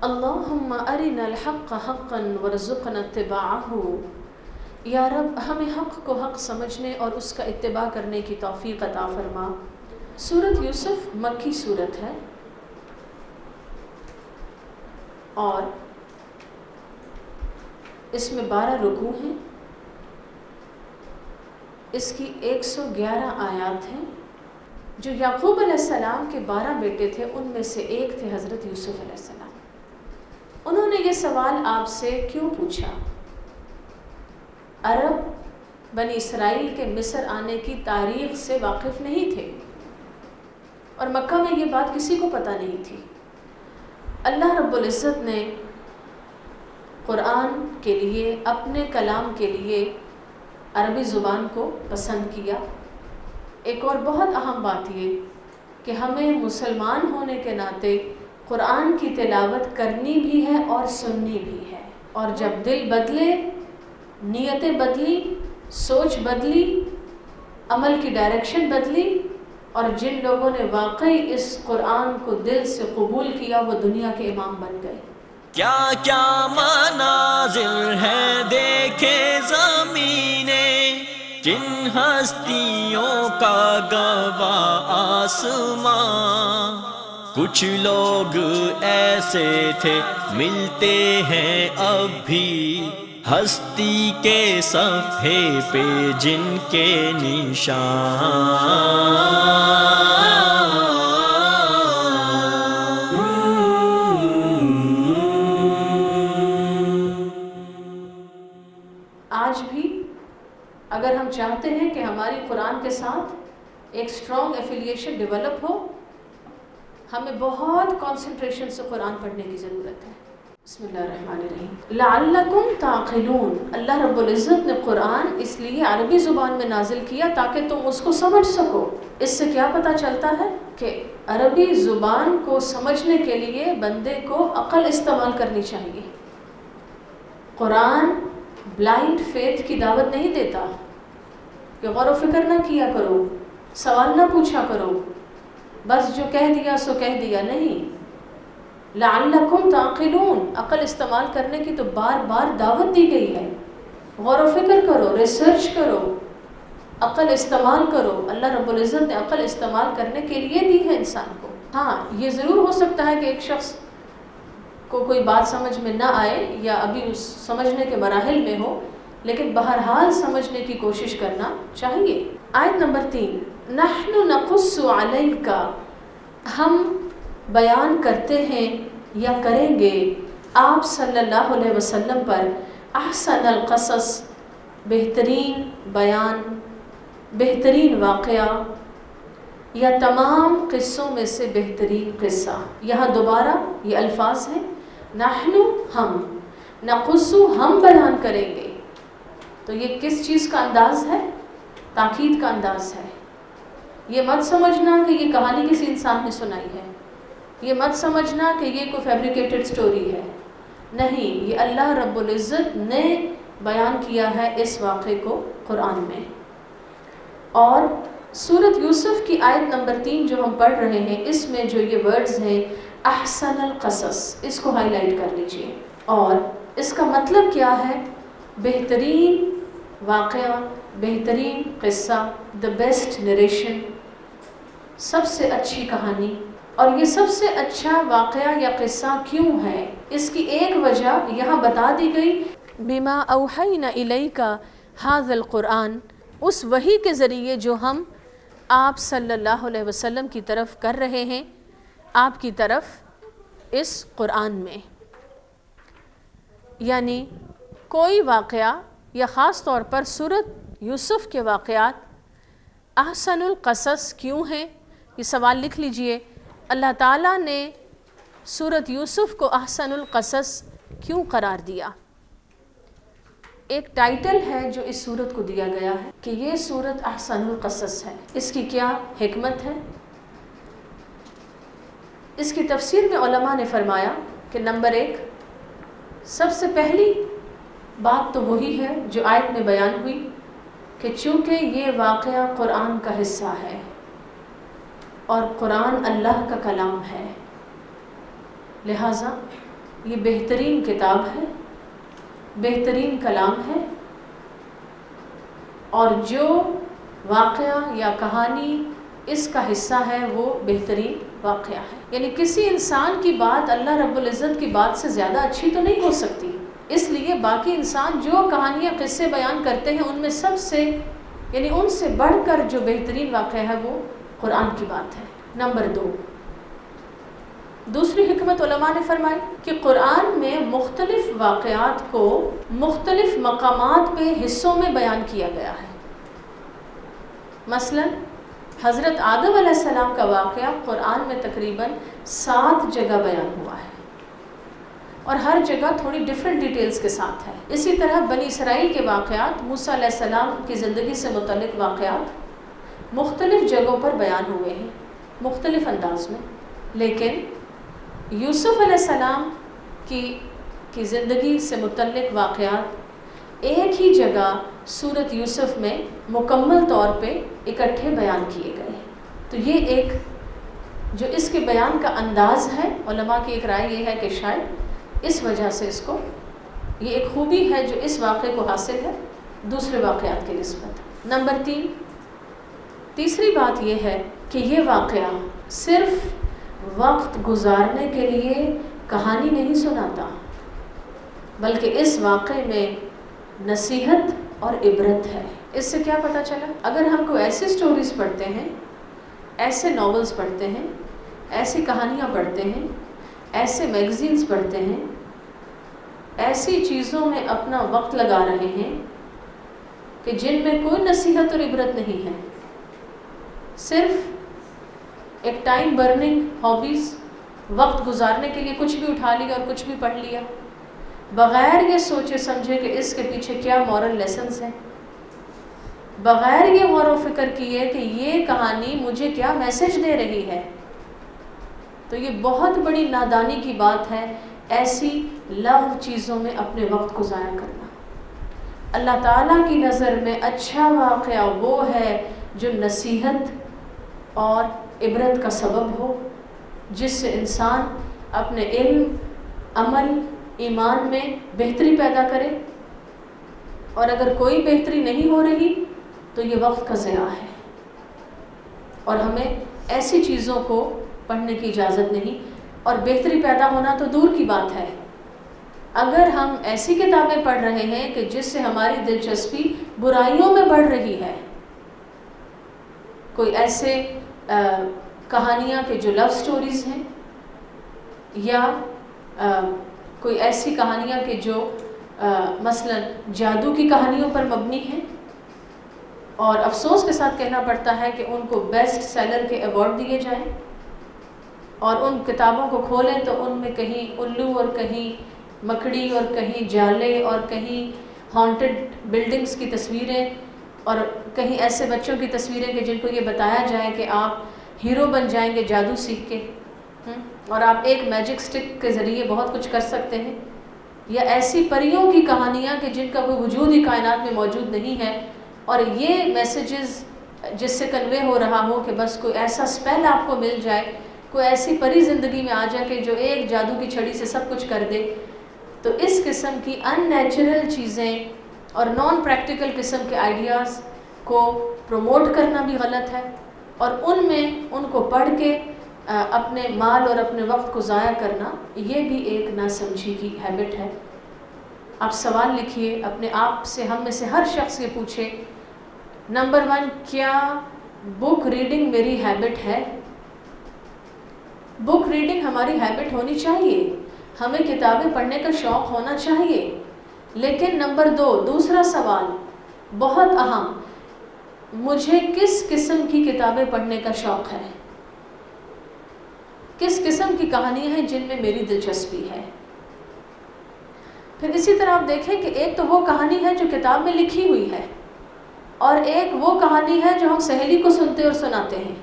اللہم ارنا الحق حقا وارزقنا اتباعہ، یا رب ہمیں حق کو حق سمجھنے اور اس کا اتباع کرنے کی توفیق عطا فرما۔ سورۃ یوسف مکی سورت ہے اور اس میں 12 رکوع ہیں، اس کی 111 آیات ہیں۔ جو یعقوب علیہ السلام کے 12 بیٹے تھے ان میں سے ایک تھے حضرت یوسف علیہ السلام۔ انہوں نے یہ سوال آپ سے کیوں پوچھا؟ عرب بنی اسرائیل کے مصر آنے کی تاریخ سے واقف نہیں تھے اور مکہ میں یہ بات کسی کو پتہ نہیں تھی۔ اللہ رب العزت نے قرآن کے لیے، اپنے کلام کے لیے عربی زبان کو پسند کیا۔ ایک اور بہت اہم بات یہ کہ ہمیں مسلمان ہونے کے ناطے قرآن کی تلاوت کرنی بھی ہے اور سننی بھی ہے، اور جب دل بدلے، نیتیں بدلی، سوچ بدلی، عمل کی ڈائریکشن بدلی، اور جن لوگوں نے واقعی اس قرآن کو دل سے قبول کیا وہ دنیا کے امام بن گئے۔ کیا کیا مناظر ہے دیکھے زمینیں، جن ہستیوں کا گواہ آسمان۔ کچھ لوگ ایسے تھے ملتے ہیں اب بھی ہستی کے صفحے پہ جن کے نشان۔ آج بھی اگر ہم چاہتے ہیں کہ ہماری قرآن کے ساتھ ایک اسٹرانگ ایفیلیشن ڈیولپ ہو، ہمیں بہت کانسنٹریشن سے قرآن پڑھنے کی ضرورت ہے۔ بسم اللہ الرحمن الرحیم۔ لعلکم تعقلون، اللہ رب العزت نے قرآن اس لیے عربی زبان میں نازل کیا تاکہ تم اس کو سمجھ سکو۔ اس سے کیا پتہ چلتا ہے کہ عربی زبان کو سمجھنے کے لیے بندے کو عقل استعمال کرنی چاہیے۔ قرآن بلائنڈ فیتھ کی دعوت نہیں دیتا کہ غور و فکر نہ کیا کرو، سوال نہ پوچھا کرو، بس جو کہہ دیا سو کہہ دیا، نہیں۔ لعلکم تعقلون، عقل استعمال کرنے کی تو بار بار دعوت دی گئی ہے۔ غور و فکر کرو، ریسرچ کرو، عقل استعمال کرو۔ اللہ رب العزت نے عقل استعمال کرنے کے لیے دی ہے انسان کو۔ ہاں، یہ ضرور ہو سکتا ہے کہ ایک شخص کو کوئی بات سمجھ میں نہ آئے یا ابھی اس سمجھنے کے مراحل میں ہو، لیکن بہرحال سمجھنے کی کوشش کرنا چاہیے۔ آیت نمبر 3، نحن نقص علیک، ہم بیان کرتے ہیں یا کریں گے آپ صلی اللہ علیہ وسلم پر احسن القصص، بہترین بیان، بہترین واقعہ یا تمام قصوں میں سے بہترین قصہ۔ یہاں دوبارہ یہ الفاظ ہیں، نحن ہم، نقص ہم بیان کریں گے۔ تو یہ کس چیز کا انداز ہے؟ تاکید کا انداز ہے۔ یہ مت سمجھنا کہ یہ کہانی کسی انسان نے سنائی ہے، یہ مت سمجھنا کہ یہ کوئی فیبریکیٹڈ سٹوری ہے، نہیں، یہ اللہ رب العزت نے بیان کیا ہے اس واقعے کو قرآن میں۔ اور سورۃ یوسف کی آیت نمبر 3 جو ہم پڑھ رہے ہیں، اس میں جو یہ ورڈز ہیں احسن القصص، اس کو ہائی لائٹ کر لیجئے۔ اور اس کا مطلب کیا ہے؟ بہترین واقعہ، بہترین قصہ، the بیسٹ نریشن، سب سے اچھی کہانی۔ اور یہ سب سے اچھا واقعہ یا قصہ کیوں ہے؟ اس کی ایک وجہ یہاں بتا دی گئی، بما اوحینا الیک ھذا القرآن، اس وحی کے ذریعے جو ہم آپ صلی اللہ علیہ وسلم کی طرف کر رہے ہیں، آپ کی طرف اس قرآن میں۔ یعنی کوئی واقعہ یا خاص طور پر سورۃ یوسف کے واقعات احسن القصص کیوں ہیں؟ یہ سوال لکھ لیجئے، اللہ تعالیٰ نے سورۃ یوسف کو احسن القصص کیوں قرار دیا؟ ایک ٹائٹل ہے جو اس سورت کو دیا گیا ہے کہ یہ سورت احسن القصص ہے۔ اس کی کیا حکمت ہے؟ اس کی تفسیر میں علماء نے فرمایا کہ نمبر 1، سب سے پہلی بات تو وہی ہے جو آیت میں بیان ہوئی کہ چونکہ یہ واقعہ قرآن کا حصہ ہے اور قرآن اللہ کا کلام ہے، لہٰذا یہ بہترین کتاب ہے، بہترین کلام ہے، اور جو واقعہ یا کہانی اس کا حصہ ہے وہ بہترین واقعہ ہے. یعنی کسی انسان کی بات اللہ رب العزت کی بات سے زیادہ اچھی تو نہیں ہو سکتی، اس لیے باقی انسان جو کہانیاں قصے بیان کرتے ہیں ان میں سب سے یعنی ان سے بڑھ کر جو بہترین واقعہ ہے وہ قرآن کی بات ہے. نمبر 2، دوسری حکمت علماء نے فرمائی کہ قرآن میں مختلف واقعات کو مختلف مقامات پہ حصوں میں بیان کیا گیا ہے. مثلا حضرت آدم علیہ السلام کا واقعہ قرآن میں تقریباً 7 جگہ بیان ہوا ہے، اور ہر جگہ تھوڑی ڈیفرنٹ ڈیٹیلز کے ساتھ ہے. اسی طرح بنی اسرائیل کے واقعات، موسیٰ علیہ السلام کی زندگی سے متعلق واقعات مختلف جگہوں پر بیان ہوئے ہیں مختلف انداز میں. لیکن یوسف علیہ السلام کی زندگی سے متعلق واقعات ایک ہی جگہ سورۃ یوسف میں مکمل طور پہ اکٹھے بیان کیے گئے. تو یہ ایک جو اس کے بیان کا انداز ہے، علماء کی ایک رائے یہ ہے کہ شاید اس وجہ سے اس کو یہ ایک خوبی ہے جو اس واقعے کو حاصل ہے دوسرے واقعات کے نسبت. نمبر 3، تیسری بات یہ ہے کہ یہ واقعہ صرف وقت گزارنے کے لیے کہانی نہیں سناتا، بلکہ اس واقعے میں نصیحت اور عبرت ہے. اس سے کیا پتہ چلا؟ اگر ہم کوئی ایسی سٹوریز پڑھتے ہیں، ایسے ناولز پڑھتے ہیں، ایسی کہانیاں پڑھتے ہیں، ایسے میگزینز پڑھتے ہیں، ایسی چیزوں میں اپنا وقت لگا رہے ہیں کہ جن میں کوئی نصیحت اور عبرت نہیں ہے، صرف ایک ٹائم برننگ ہابیز، وقت گزارنے کے لیے کچھ بھی اٹھا لیا اور کچھ بھی پڑھ لیا، بغیر یہ سوچے سمجھے کہ اس کے پیچھے کیا مورل لیسنز ہیں، بغیر یہ غور و فکر کیے کہ یہ کہانی مجھے کیا میسج دے رہی ہے، تو یہ بہت بڑی نادانی کی بات ہے ایسی لغو چیزوں میں اپنے وقت کو ضائع کرنا. اللہ تعالیٰ کی نظر میں اچھا واقعہ وہ ہے جو نصیحت اور عبرت کا سبب ہو، جس سے انسان اپنے علم، عمل، ایمان میں بہتری پیدا کرے. اور اگر کوئی بہتری نہیں ہو رہی تو یہ وقت کا ضیاع ہے، اور ہمیں ایسی چیزوں کو پڑھنے کی اجازت نہیں. اور بہتری پیدا ہونا تو دور کی بات ہے، اگر ہم ایسی کتابیں پڑھ رہے ہیں کہ جس سے ہماری دلچسپی برائیوں میں بڑھ رہی ہے، کوئی ایسے کہانیاں کہ جو لو سٹوریز ہیں، یا کوئی ایسی کہانیاں کہ جو مثلا جادو کی کہانیوں پر مبنی ہیں، اور افسوس کے ساتھ کہنا پڑتا ہے کہ ان کو بیسٹ سیلر کے ایوارڈ دیے جائیں، اور ان کتابوں کو کھولیں تو ان میں کہیں الو اور کہیں مکڑی اور کہیں جالے اور کہیں ہانٹڈ بلڈنگز کی تصویریں، اور کہیں ایسے بچوں کی تصویریں کہ جن کو یہ بتایا جائے کہ آپ ہیرو بن جائیں گے جادو سیکھ کے، اور آپ ایک میجک سٹک کے ذریعے بہت کچھ کر سکتے ہیں، یا ایسی پریوں کی کہانیاں کہ جن کا کوئی وجود ہی کائنات میں موجود نہیں ہے، اور یہ میسیجز جس سے کنوے ہو رہا ہو کہ بس کوئی ایسا سپیل آپ کو مل جائے، کوئی ایسی پری زندگی میں آ جائے کہ جو ایک جادو کی چھڑی سے سب کچھ کر دے. تو اس قسم کی ان نیچرل چیزیں اور نان پریکٹیکل قسم کے آئیڈیاز کو پروموٹ کرنا بھی غلط ہے، اور ان میں ان کو پڑھ کے اپنے مال اور اپنے وقت کو ضائع کرنا یہ بھی ایک ناسمجھی کی ہیبٹ ہے. آپ سوال لکھیے اپنے آپ سے، ہم میں سے ہر شخص یہ پوچھے، نمبر 1، کیا بک ریڈنگ میری ہیبٹ ہے؟ بک ریڈنگ ہماری ہیبٹ ہونی چاہیے، ہمیں کتابیں پڑھنے کا شوق ہونا چاہیے. لیکن نمبر 2، دوسرا سوال بہت اہم، مجھے کس قسم کی کتابیں پڑھنے کا شوق ہے؟ کس قسم کی کہانیاں ہیں جن میں میری دلچسپی ہے؟ پھر اسی طرح آپ دیکھیں کہ ایک تو وہ کہانی ہے جو کتاب میں لکھی ہوئی ہے، اور ایک وہ کہانی ہے جو ہم سہیلی کو سنتے اور سناتے ہیں.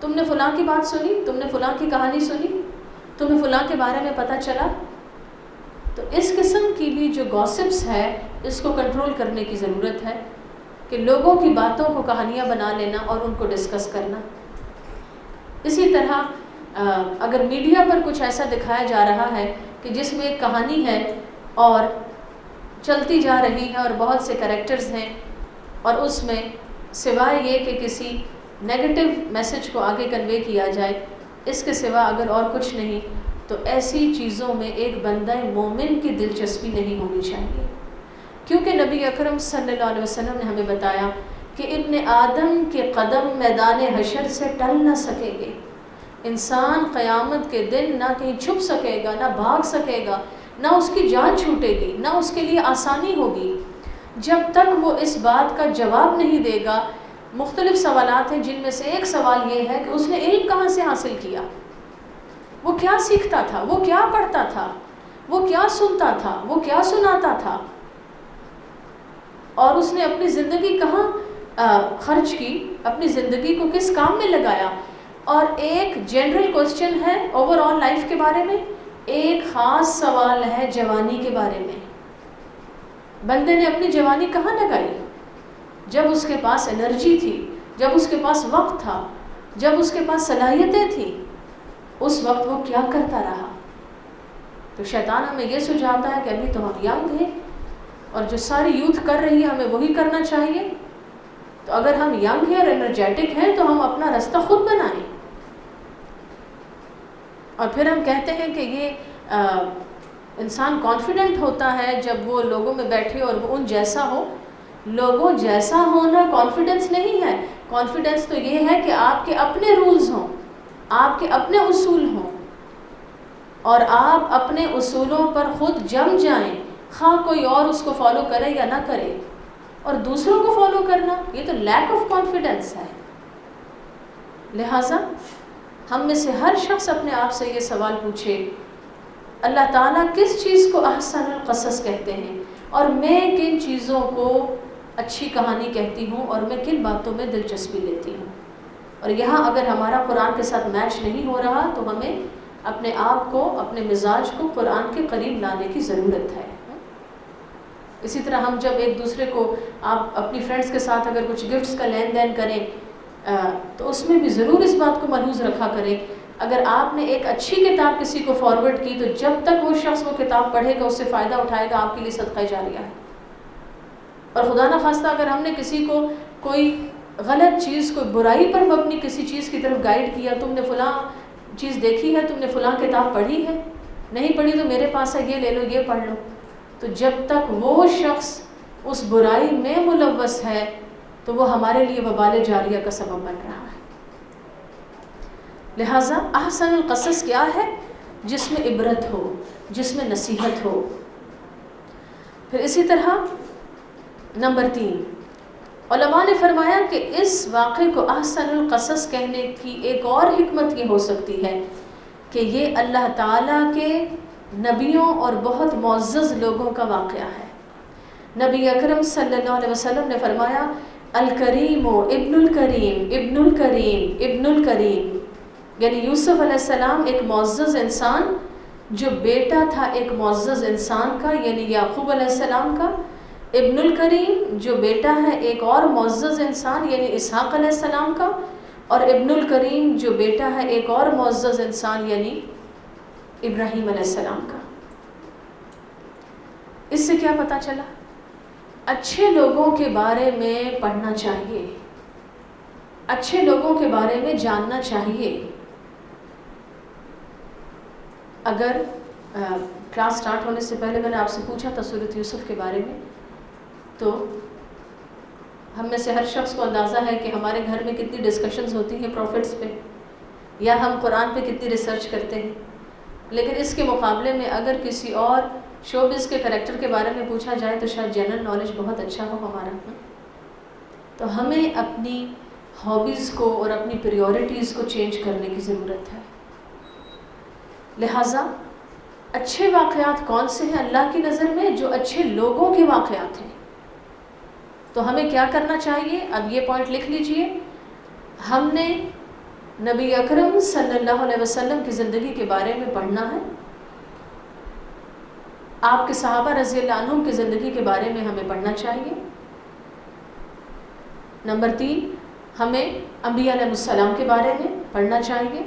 تم نے فلاں کی بات سنی، تم نے فلاں کی کہانی سنی، تمہیں فلاں کے بارے میں پتہ چلا. تو اس قسم کی بھی جو گاسپس ہے اس کو کنٹرول کرنے کی ضرورت ہے کہ لوگوں کی باتوں کو کہانیاں بنا لینا اور ان کو ڈسکس کرنا. اسی طرح اگر میڈیا پر کچھ ایسا دکھایا جا رہا ہے کہ جس میں ایک کہانی ہے اور چلتی جا رہی ہے اور بہت سے کریکٹرز ہیں، اور اس میں سوائے یہ کہ کسی نیگیٹو میسج کو آگے کنوے کیا جائے، اس کے سوا اگر اور کچھ نہیں، تو ایسی چیزوں میں ایک بندہ مومن کی دلچسپی نہیں ہونی چاہیے، کیونکہ نبی اکرم صلی اللہ علیہ وسلم نے ہمیں بتایا کہ ابن آدم کے قدم میدان حشر سے ٹل نہ سکیں گے۔ انسان قیامت کے دن نہ کہیں چھپ سکے گا، نہ بھاگ سکے گا، نہ اس کی جان چھوٹے گی، نہ اس کے لیے آسانی ہوگی، جب تک وہ اس بات کا جواب نہیں دے گا۔ مختلف سوالات ہیں، جن میں سے ایک سوال یہ ہے کہ اس نے علم کہاں سے حاصل کیا، وہ کیا سیکھتا تھا، وہ کیا پڑھتا تھا، وہ کیا سنتا تھا، وہ کیا سناتا تھا، اور اس نے اپنی زندگی کہاں خرچ کی، اپنی زندگی کو کس کام میں لگایا۔ اور ایک جنرل کوسچن ہے اوور آل لائف کے بارے میں، ایک خاص سوال ہے جوانی کے بارے میں۔ بندے نے اپنی جوانی کہاں لگائی؟ جب اس کے پاس انرجی تھی، جب اس کے پاس وقت تھا، جب اس کے پاس صلاحیتیں تھیں، اس وقت وہ کیا کرتا رہا؟ تو شیطان ہمیں یہ سجھاتا ہے کہ ابھی تو ہم ینگ ہیں اور جو ساری یوتھ کر رہی ہے ہمیں وہی کرنا چاہیے، تو اگر ہم ینگ ہیں اور انرجیٹک ہیں تو ہم اپنا رستہ خود بنائیں۔ اور پھر ہم کہتے ہیں کہ یہ انسان کانفیڈنٹ ہوتا ہے جب وہ لوگوں میں بیٹھے اور وہ ان جیسا ہو۔ لوگوں جیسا ہونا کانفیڈنس نہیں ہے، کانفیڈنس تو یہ ہے کہ آپ کے اپنے رولز ہوں، آپ کے اپنے اصول ہوں، اور آپ اپنے اصولوں پر خود جم جائیں، خواہ کوئی اور اس کو فالو کرے یا نہ کرے۔ اور دوسروں کو فالو کرنا، یہ تو لیک آف کانفیڈنس ہے۔ لہٰذا ہم میں سے ہر شخص اپنے آپ سے یہ سوال پوچھے، اللہ تعالیٰ کس چیز کو احسن القصص کہتے ہیں، اور میں کن چیزوں کو اچھی کہانی کہتی ہوں، اور میں کن باتوں میں دلچسپی لیتی ہوں۔ اور یہاں اگر ہمارا قرآن کے ساتھ میچ نہیں ہو رہا تو ہمیں اپنے آپ کو، اپنے مزاج کو قرآن کے قریب لانے کی ضرورت ہے۔ اسی طرح ہم جب ایک دوسرے کو، آپ اپنی فرینڈز کے ساتھ اگر کچھ گفٹس کا لین دین کریں تو اس میں بھی ضرور اس بات کو ملحوظ رکھا کریں، اگر آپ نے ایک اچھی کتاب کسی کو فارورڈ کی تو جب تک وہ شخص وہ کتاب پڑھے گا، اس سے فائدہ اٹھائے گا، آپ کے لیے صدقہ جاریہ ہے۔ اور خدا نخواستہ اگر ہم نے کسی کو کوئی غلط چیز، کوئی برائی پر مبنی کسی چیز کی طرف گائیڈ کیا، تم نے فلاں چیز دیکھی ہے، تم نے فلاں کتاب پڑھی ہے، نہیں پڑھی تو میرے پاس ہے، یہ لے لو، یہ پڑھ لو، تو جب تک وہ شخص اس برائی میں ملوث ہے تو وہ ہمارے لیے وبال جاریہ کا سبب بن رہا ہے۔ لہٰذا احسن القصص کیا ہے؟ جس میں عبرت ہو، جس میں نصیحت ہو۔ پھر اسی طرح نمبر 3، علماء نے فرمایا کہ اس واقعے کو احسن القصص کہنے کی ایک اور حکمت یہ ہو سکتی ہے کہ یہ اللہ تعالیٰ کے نبیوں اور بہت معزز لوگوں کا واقعہ ہے۔ نبی اکرم صلی اللہ علیہ وسلم نے فرمایا، الکریم ابن الکریم ابن الکریم ابن الکریم، یعنی یوسف علیہ السلام ایک معزز انسان جو بیٹا تھا ایک معزز انسان کا، یعنی یعقوب علیہ السلام کا، ابن الکریم جو بیٹا ہے ایک اور معزز انسان یعنی اسحاق علیہ السلام کا، اور ابن الکریم جو بیٹا ہے ایک اور معزز انسان یعنی ابراہیم علیہ السلام کا۔ اس سے کیا پتہ چلا؟ اچھے لوگوں کے بارے میں پڑھنا چاہیے، اچھے لوگوں کے بارے میں جاننا چاہیے۔ اگر کلاس سٹارٹ ہونے سے پہلے میں نے آپ سے پوچھا تھا سورۃ یوسف کے بارے میں، تو ہم میں سے ہر شخص کو اندازہ ہے کہ ہمارے گھر میں کتنی ڈسکشنز ہوتی ہیں پروفٹس پہ، یا ہم قرآن پہ کتنی ریسرچ کرتے ہیں، لیکن اس کے مقابلے میں اگر کسی اور شوبز کے کریکٹر کے بارے میں پوچھا جائے تو شاید جنرل نالج بہت اچھا ہو ہمارا۔ تو ہمیں اپنی ہابیز کو اور اپنی پریورٹیز کو چینج کرنے کی ضرورت ہے۔ لہٰذا اچھے واقعات کون سے ہیں اللہ کی نظر میں؟ جو اچھے لوگوں کے واقعات ہیں۔ تو ہمیں کیا کرنا چاہیے؟ اب یہ پوائنٹ لکھ لیجئے، ہم نے نبی اکرم صلی اللہ علیہ وسلم کی زندگی کے بارے میں پڑھنا ہے، آپ کے صحابہ رضی اللہ عنہم کی زندگی کے بارے میں ہمیں پڑھنا چاہیے۔ نمبر 3، ہمیں انبیاء علیہ السلام کے بارے میں پڑھنا چاہیے۔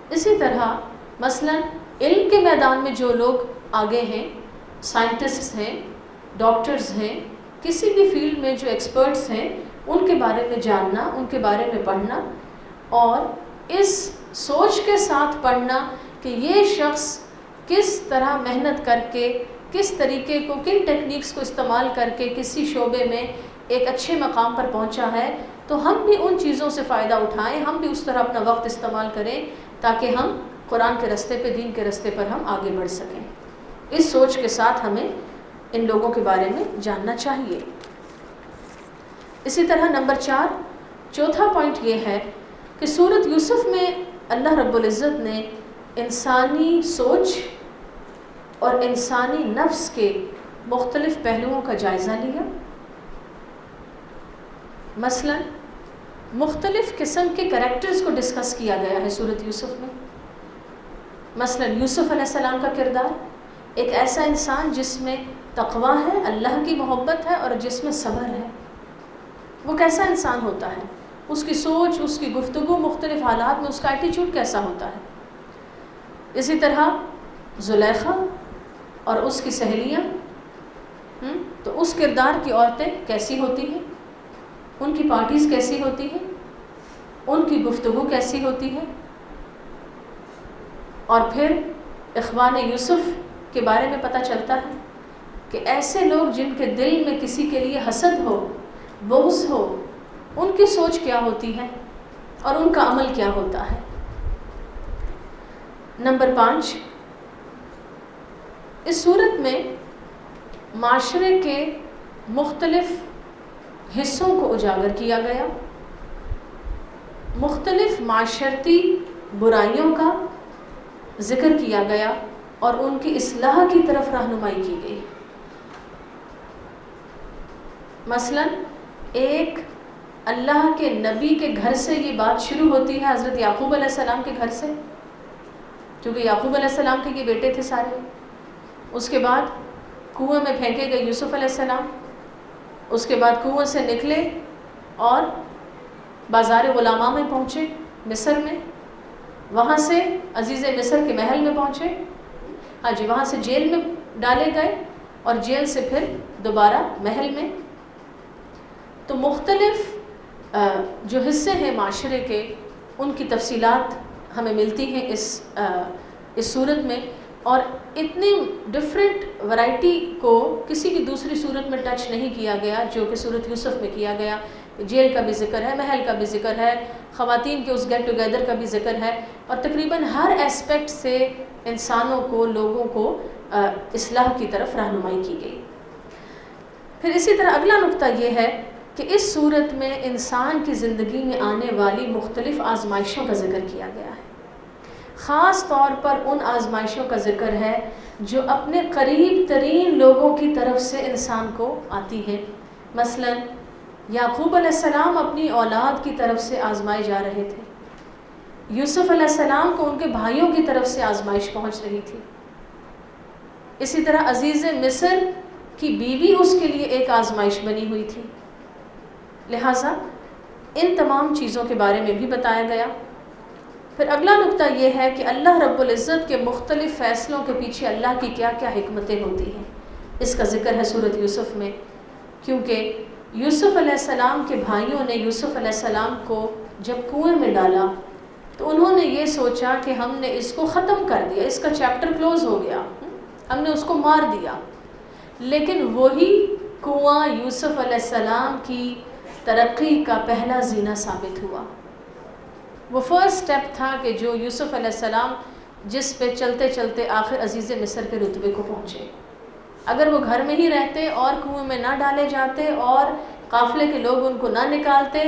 اسی طرح مثلا علم کے میدان میں جو لوگ آگے ہیں، سائنٹسٹس ہیں، ڈاکٹرز ہیں، کسی بھی فیلڈ میں جو ایکسپرٹس ہیں، ان کے بارے میں جاننا، ان کے بارے میں پڑھنا، اور اس سوچ کے ساتھ پڑھنا کہ یہ شخص کس طرح محنت کر کے، کس طریقے کو، کن ٹیکنیکس کو استعمال کر کے کسی شعبے میں ایک اچھے مقام پر پہنچا ہے، تو ہم بھی ان چیزوں سے فائدہ اٹھائیں، ہم بھی اس طرح اپنا وقت استعمال کریں تاکہ ہم قرآن کے راستے پہ، دین کے راستے پر ہم آگے بڑھ سکیں۔ اس سوچ کے ساتھ ہمیں ان لوگوں کے بارے میں جاننا چاہیے۔ اسی طرح نمبر 4، چوتھا پوائنٹ یہ ہے کہ سورۃ یوسف میں اللہ رب العزت نے انسانی سوچ اور انسانی نفس کے مختلف پہلوؤں کا جائزہ لیا۔ مثلا مختلف قسم کے کریکٹرز کو ڈسکس کیا گیا ہے سورۃ یوسف میں۔ مثلا یوسف علیہ السلام کا کردار، ایک ایسا انسان جس میں تقوی ہے، اللہ کی محبت ہے، اور جس میں صبر ہے، وہ کیسا انسان ہوتا ہے، اس کی سوچ، اس کی گفتگو، مختلف حالات میں اس کا ایٹیچیوڈ کیسا ہوتا ہے۔ اسی طرح زلیخا اور اس کی سہیلیاں، تو اس کردار کی عورتیں کیسی ہوتی ہیں، ان کی پارٹیز کیسی ہوتی ہیں، ان کی گفتگو کیسی ہوتی ہے۔ اور پھر اخوان یوسف کے بارے میں پتہ چلتا ہے کہ ایسے لوگ جن کے دل میں کسی کے لیے حسد ہو، بغض ہو، ان کی سوچ کیا ہوتی ہے اور ان کا عمل کیا ہوتا ہے۔ نمبر 5، اس صورت میں معاشرے کے مختلف حصوں کو اجاگر کیا گیا، مختلف معاشرتی برائیوں کا ذکر کیا گیا اور ان کی اصلاح کی طرف رہنمائی کی گئی۔ مثلا ایک اللہ کے نبی کے گھر سے یہ بات شروع ہوتی ہے، حضرت یعقوب علیہ السلام کے گھر سے، کیونکہ یعقوب علیہ السلام کے یہ بیٹے تھے سارے۔ اس کے بعد کنویں میں پھینکے گئے یوسف علیہ السلام، اس کے بعد کنویں سے نکلے اور بازار غلامہ میں پہنچے مصر میں، وہاں سے عزیز مصر کے محل میں پہنچے، وہاں سے جیل میں ڈالے گئے اور جیل سے پھر دوبارہ محل میں۔ تو مختلف جو حصے ہیں معاشرے کے، ان کی تفصیلات ہمیں ملتی ہیں اس صورت میں، اور اتنی ڈفرینٹ ورائٹی کو کسی بھی دوسری صورت میں ٹچ نہیں کیا گیا جو کہ صورت یوسف میں کیا گیا۔ جیل کا بھی ذکر ہے، محل کا بھی ذکر ہے، خواتین کے اس گیٹ ٹوگیدر کا بھی ذکر ہے، اور تقریباً ہر ایسپیکٹ سے انسانوں کو، لوگوں کو اصلاح کی طرف رہنمائی کی گئی۔ پھر اسی طرح اگلا نقطہ یہ ہے کہ اس صورت میں انسان کی زندگی میں آنے والی مختلف آزمائشوں کا ذکر کیا گیا ہے۔ خاص طور پر ان آزمائشوں کا ذکر ہے جو اپنے قریب ترین لوگوں کی طرف سے انسان کو آتی ہے۔ مثلا یعقوب علیہ السلام اپنی اولاد کی طرف سے آزمائے جا رہے تھے، یوسف علیہ السلام کو ان کے بھائیوں کی طرف سے آزمائش پہنچ رہی تھی، اسی طرح عزیز مصر کی بیوی اس کے لیے ایک آزمائش بنی ہوئی تھی۔ لہٰذا ان تمام چیزوں کے بارے میں بھی بتایا گیا۔ پھر اگلا نقطہ یہ ہے کہ اللہ رب العزت کے مختلف فیصلوں کے پیچھے اللہ کی کیا کیا حکمتیں ہوتی ہیں، اس کا ذکر ہے سورۃ یوسف میں، کیونکہ یوسف علیہ السلام کے بھائیوں نے یوسف علیہ السلام کو جب کنویں میں ڈالا تو انہوں نے یہ سوچا کہ ہم نے اس کو ختم کر دیا، اس کا چیپٹر کلوز ہو گیا، ہم نے اس کو مار دیا، لیکن وہی کنواں یوسف علیہ السلام کی ترقی کا پہلا زینہ ثابت ہوا۔ وہ فرسٹ سٹیپ تھا کہ جو یوسف علیہ السلام جس پہ چلتے چلتے آخر عزیز مصر کے رتبے کو پہنچے۔ اگر وہ گھر میں ہی رہتے اور کنویں میں نہ ڈالے جاتے اور قافلے کے لوگ ان کو نہ نکالتے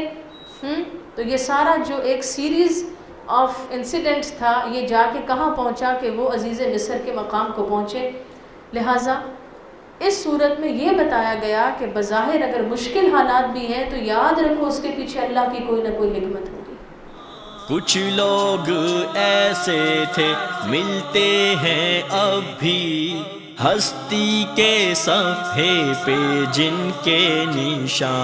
تو یہ سارا جو ایک سیریز آف انسیڈنٹس تھا یہ جا کے کہاں پہنچا کہ وہ عزیز مصر کے مقام کو پہنچے۔ لہٰذا اس صورت میں یہ بتایا گیا کہ بظاہر اگر مشکل حالات بھی ہیں تو یاد رکھو اس کے پیچھے اللہ کی کوئی نہ کوئی حکمت ہوگی۔ کچھ لوگ ایسے تھے ملتے ہیں اب بھی ہستی کے صفحے پہ جن کے نشان